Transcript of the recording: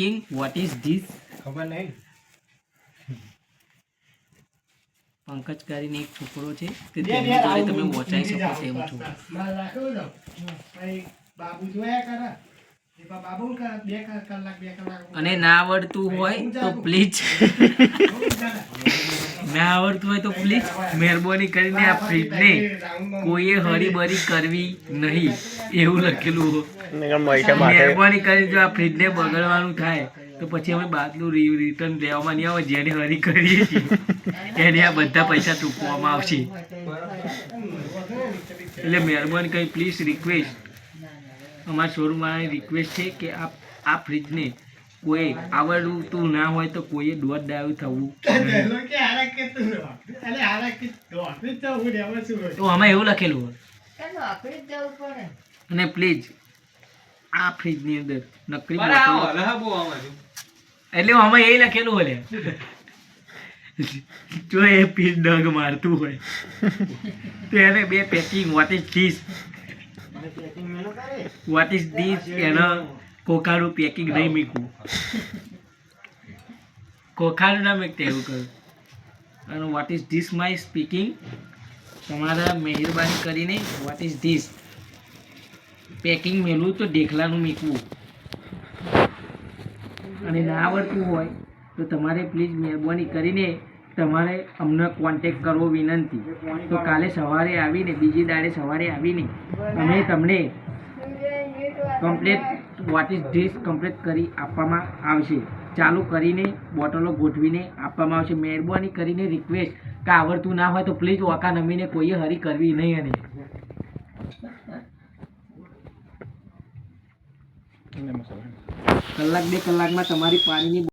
Speaking what is this? ખબર નહીં. પંકજ કરીને એક છોકરો છે તે તેમની જોડે તમે વોચાઈ શકો તેવું છું. બાબુ જોયા કરે બાબુ બે કલાક અને ના આવડતું હોય તો પ્લીઝ ના આવડતું હોય તો પ્લીઝ મહેરબાની કરીને આ ફ્રીજને કોઈએ હરીબરી કરવી નહીં એવું લખેલું હોય. મહેરબાની કરીને જો આ ફ્રીજને બગડવાનું થાય તો પછી અમે બાદલું રિટર્ન લેવામાં નહીં આવે. જેને હરી કરીએ છીએ એને આ બધા પૈસા ચૂકવવામાં આવશે. એટલે મહેરબાની કરી પ્લીઝ રિક્વેસ્ટ અમારા શોરૂમવાળાની રિક્વેસ્ટ છે કે આ ફ્રીજને કોઈ આવડતું ના હોય તો કોઈએ દોઢ ડાયું થવું તો આમાં એવું લખેલું હોય. અને પ્લીઝ આ ફ્રીજની અંદર નકરી બોટલ એટલે આમાં એ લખેલું હોય જો એ પીસ ડગ મારતું હોય તો એને બે packing what is this what is this એનો કોખાનું પેકિંગ નહીં મૂકવું. કોખાનું ના મેં એવું કહ્યું. અને what is this my speaking તમારા મહેરબાની કરીને વોટ ઇઝ ધીસ પેકિંગ મેળવું તો દેખલાનું મૂકવું. અને ના આવડતું હોય તો તમારે પ્લીઝ મહેરબાની કરીને તમારે અમને કોન્ટેક્ટ કરવો વિનંતી. તો કાલે સવારે આવીને બીજી દાડે સવારે આવીને અમે તમને complete what is this complete કરી આપવામાં આવશે. ચાલુ કરીને બોટલો ગોઠવીને આપવામાં આવશે. મહેરબાની કરીને રિક્વેસ્ટ કે આવડતું ના હોય તો પ્લીઝ ઓકા નમીને કોઈએ હરી કરવી નહીં. અને કલાક બે કલાકમાં તમારી પાણીની